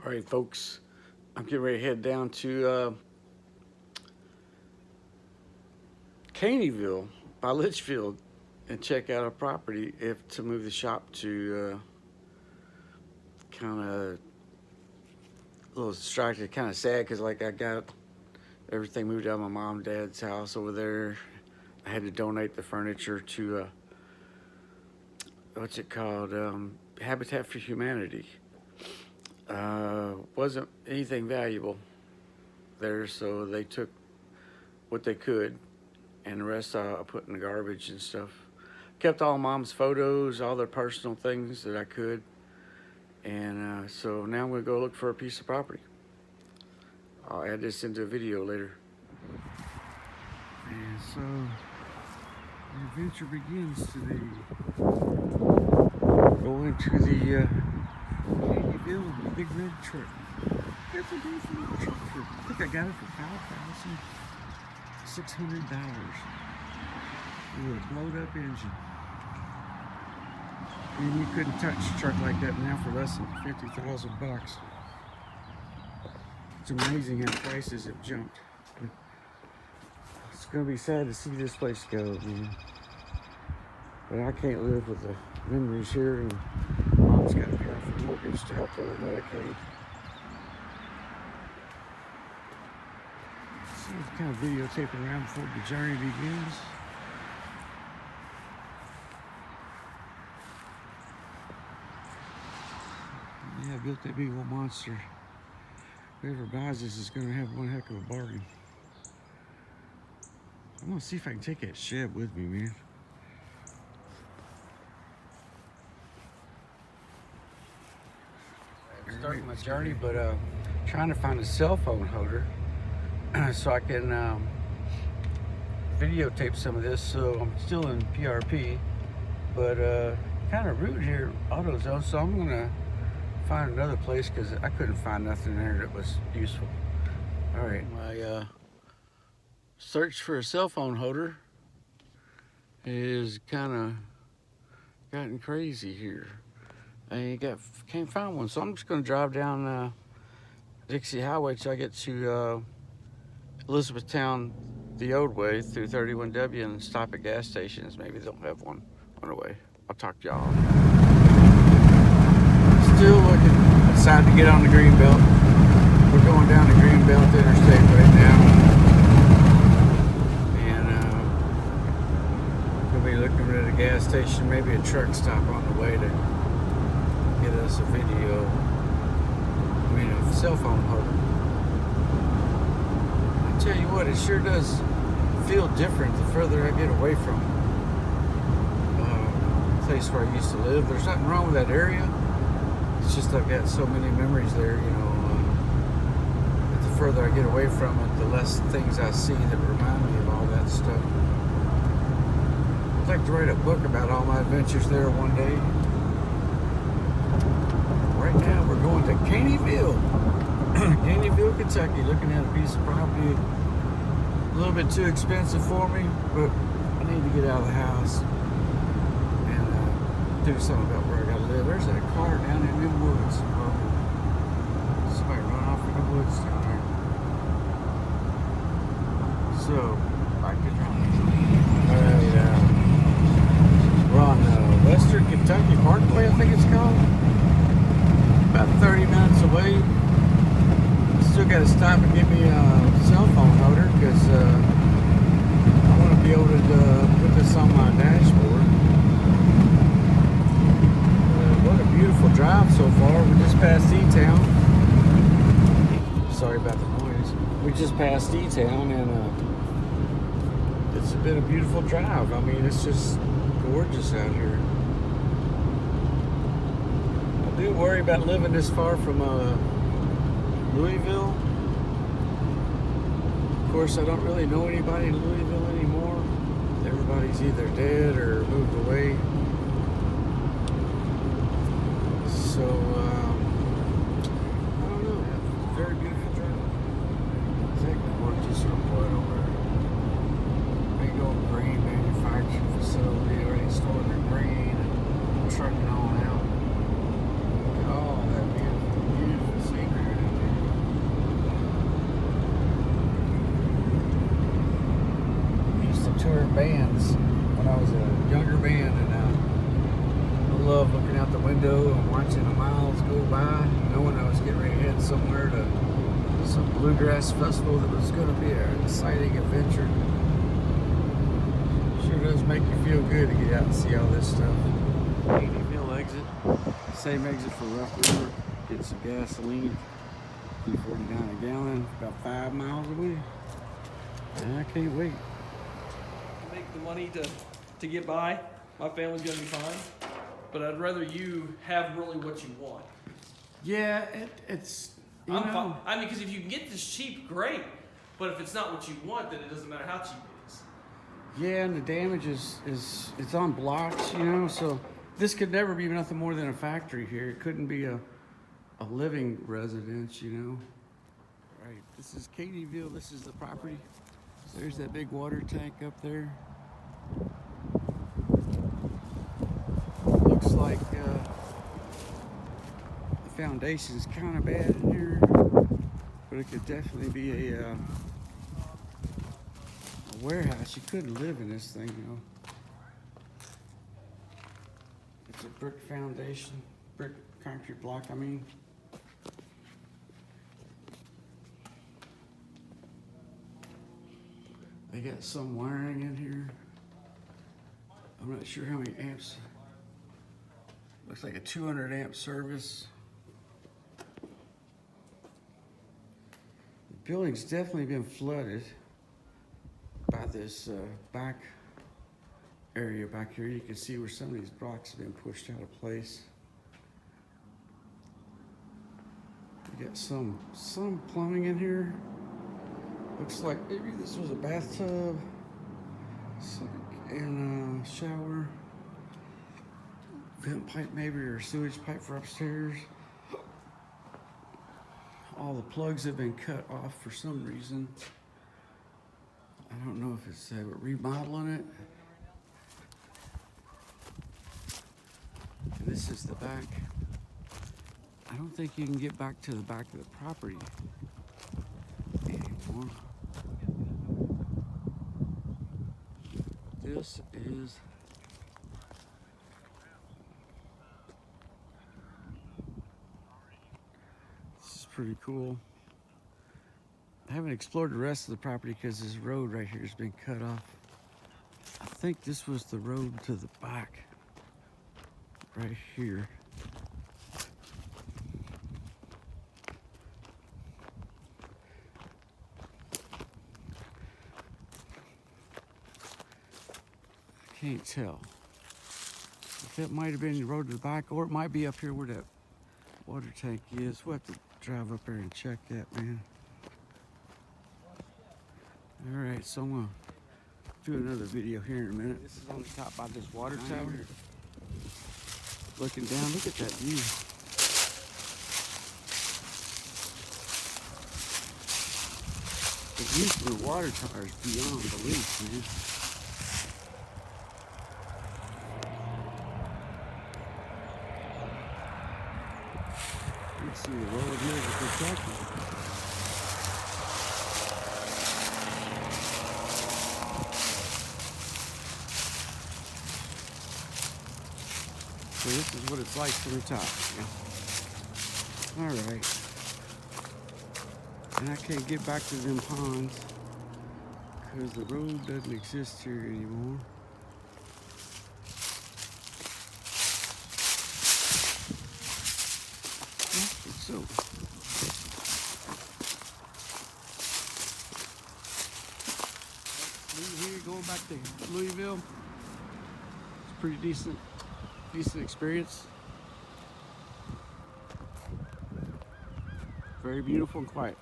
All right, folks, I'm getting ready to head down to Caneyville by Litchfield and check out a property if to move the shop to. Kind of a little distracted, kind of sad because like I got everything moved out of my mom and dad's house over there. I had to donate the furniture to what's it called, Habitat for Humanity. Wasn't anything valuable there, so they took what they could, and the rest I put in the garbage and stuff. Kept all mom's photos, all their personal things that I could, and so now I'm gonna go look for a piece of property. I'll add this into a video later. And so the adventure begins today. Going to the Caneyville big red truck. That's a decent little truck. I think I got it for $5,600 with a blowed up engine. And you couldn't touch a truck like that now for less than 50,000 bucks. It's amazing how prices have jumped. It's gonna be sad to see this place go, man. But I can't live with the memories here, and mom's got to pay off the mortgage to help her with Medicaid. So it's kind of videotaping around before the journey begins. Yeah, I built that big old monster. Whoever buys this is going to have one heck of a bargain. I'm going to see if I can take that shed with me, man. Starting my journey, but trying to find a cell phone holder so I can videotape some of this. So I'm still in PRP, but kind of rude here, AutoZone. So I'm going to find another place because I couldn't find nothing there that was useful. All right, my search for a cell phone holder is kind of gotten crazy here. I can't find one, so I'm just going to drive down Dixie Highway till I get to Elizabethtown the old way through 31W and stop at gas stations. Maybe they'll have one on the way. I'll talk to y'all. Still looking. I decided to get on the Greenbelt. We're going down the Greenbelt Interstate right now. And we'll be looking at a gas station, maybe a truck stop on the way to get us a video. I mean, a cell phone holder. I tell you what, it sure does feel different the further I get away from the place where I used to live. There's nothing wrong with that area. It's just I've got so many memories there, you know. But the further I get away from it, the less things I see that remind me of all that stuff. I'd like to write a book about all my adventures there one day. Right now we're going to Caneyville, Caneyville, Kentucky, looking at a piece of property. A little bit too expensive for me, but I need to get out of the house and do something about where I gotta live. There's that car down in the woods. Somebody run off in the woods down there. So, back to driving. Alright, we're on Western Kentucky Parkway, I think it's called. About 30 minutes away. Still got to stop and get me a cell phone holder because I want to be able to put this on my dashboard. What a beautiful drive so far. We just passed E-Town. Sorry about the noise. We just passed E-Town, and it's been a beautiful drive. I mean, it's just gorgeous out here. I do worry about living this far from Louisville. Of course, I don't really know anybody in Louisville anymore. Everybody's either dead or moved away. So, I don't know. Very beautiful drive. Take the gorgeous airport over there. Big old grain manufacturing facility. Already storing their grain and trucking on out. Look at all that beautiful, beautiful scenery. somewhere to some bluegrass festival that was going to be an exciting adventure. Sure does make you feel good to get out and see all this stuff. Caneyville exit, same exit for Rough River. Get some gasoline, $2.49 a gallon, about 5 miles away. And I can't wait. Make the money to get by. My family's gonna be fine, but I'd rather you have really what you want. Yeah, it's. I'm fine. I mean, because if you can get this cheap, great. But if it's not what you want, then it doesn't matter how cheap it is. Yeah, and the damage is it's on blocks, you know. So this could never be nothing more than a factory here. It couldn't be a living residence, you know. All right, this is Caneyville. This is the property. There's that big water tank up there. Looks like the foundation's kind of bad in here, but it could definitely be a warehouse. You couldn't live in this thing, you know. It's a brick foundation, brick concrete block, I mean. They got some wiring in here. I'm not sure how many amps. Looks like a 200 amp service. The building's definitely been flooded by this back area back here. You can see where some of these blocks have been pushed out of place. You got some plumbing in here. Looks like maybe this was a bathtub and a shower. Vent pipe maybe, or sewage pipe for upstairs. All the plugs have been cut off for some reason. I don't know if it's we're remodeling it. And this is the back. I don't think you can get back to the back of the property anymore. This is pretty cool. I haven't explored the rest of the property because this road right here has been cut off. I think this was the road to the back right here. I can't tell if that might have been the road to the back, or it might be up here where that water tank is. We'll have to drive up there and check that, man. All right, so I'm gonna do another video here in a minute. This is on the top by this water tower. Looking down, look at that view. The view from the water tower is beyond belief, man. You can see the road here is protected. So this is what it's like from the top. Yeah. All right. And I can't get back to them ponds because the road doesn't exist here anymore. So, here going back to Louisville. It's pretty decent experience. Very beautiful and quiet.